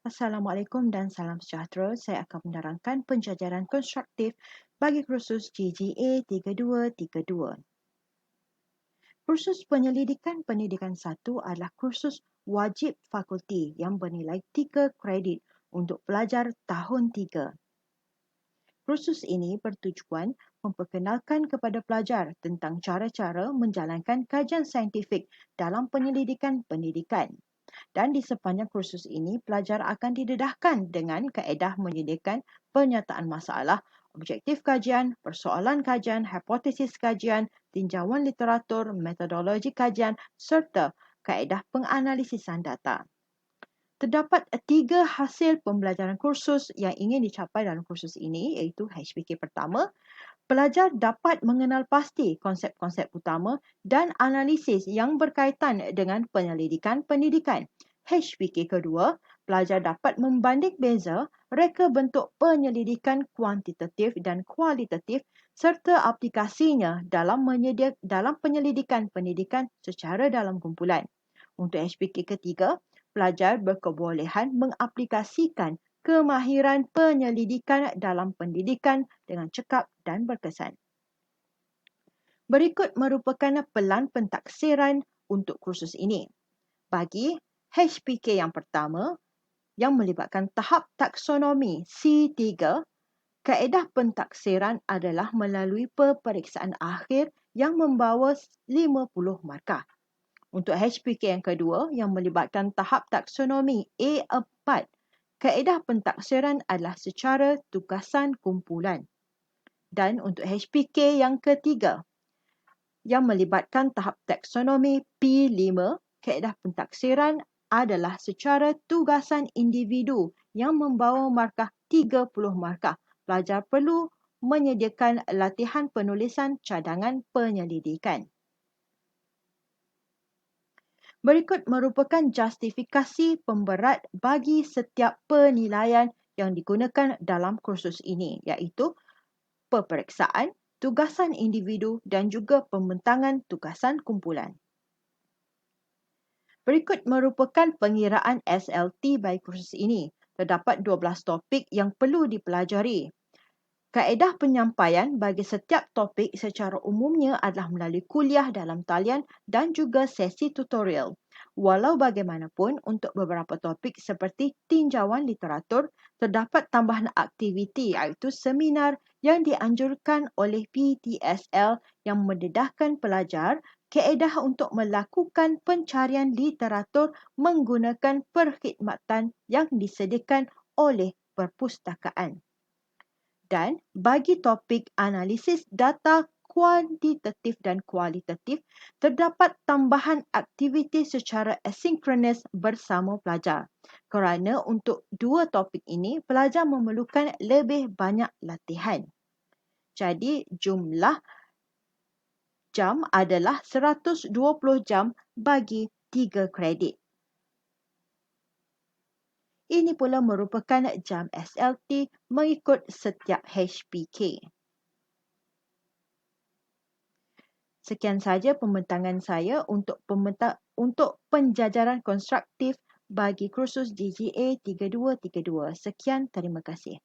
Assalamualaikum dan salam sejahtera. Saya akan menerangkan penjajaran konstruktif bagi kursus GGA 3232. Kursus Penyelidikan Pendidikan 1 adalah kursus wajib fakulti yang bernilai 3 kredit untuk pelajar tahun 3. Kursus ini bertujuan memperkenalkan kepada pelajar tentang cara-cara menjalankan kajian saintifik dalam penyelidikan pendidikan. Dan di sepanjang kursus ini, pelajar akan didedahkan dengan kaedah menyediakan penyataan masalah, objektif kajian, persoalan kajian, hipotesis kajian, tinjauan literatur, metodologi kajian serta kaedah penganalisisan data. Terdapat 3 hasil pembelajaran kursus yang ingin dicapai dalam kursus ini, iaitu HPK pertama, pelajar dapat mengenal pasti konsep-konsep utama dan analisis yang berkaitan dengan penyelidikan pendidikan. HPK kedua, pelajar dapat membanding beza reka bentuk penyelidikan kuantitatif dan kualitatif serta aplikasinya dalam penyelidikan pendidikan secara dalam kumpulan. Untuk HPK ketiga, pelajar berkebolehan mengaplikasikan kemahiran penyelidikan dalam pendidikan dengan cekap dan berkesan. Berikut merupakan pelan pentaksiran untuk kursus ini. Bagi HPK yang pertama, yang melibatkan tahap taksonomi C3, kaedah pentaksiran adalah melalui peperiksaan akhir yang membawa 50 markah. Untuk HPK yang kedua, yang melibatkan tahap taksonomi A4, kaedah pentaksiran adalah secara tugasan kumpulan. Dan untuk HPK yang ketiga, yang melibatkan tahap taksonomi P5, kaedah pentaksiran adalah secara tugasan individu yang membawa markah 30 markah. Pelajar perlu menyediakan latihan penulisan cadangan penyelidikan. Berikut merupakan justifikasi pemberat bagi setiap penilaian yang digunakan dalam kursus ini, iaitu peperiksaan, tugasan individu dan juga pembentangan tugasan kumpulan. Berikut merupakan pengiraan SLT bagi kursus ini. Terdapat 12 topik yang perlu dipelajari. Kaedah penyampaian bagi setiap topik secara umumnya adalah melalui kuliah dalam talian dan juga sesi tutorial. Walau bagaimanapun, untuk beberapa topik seperti tinjauan literatur, terdapat tambahan aktiviti iaitu seminar yang dianjurkan oleh PTSL yang mendedahkan pelajar kaedah untuk melakukan pencarian literatur menggunakan perkhidmatan yang disediakan oleh perpustakaan. Dan bagi topik analisis data kuantitatif dan kualitatif, terdapat tambahan aktiviti secara asinkronis bersama pelajar. Kerana untuk 2 topik ini, pelajar memerlukan lebih banyak latihan. Jadi, jumlah jam adalah 120 jam bagi 3 kredit. Ini pula merupakan jam SLT mengikut setiap HPK. Sekian sahaja pembentangan saya untuk penjajaran konstruktif bagi kursus GGA 3232. Sekian, terima kasih.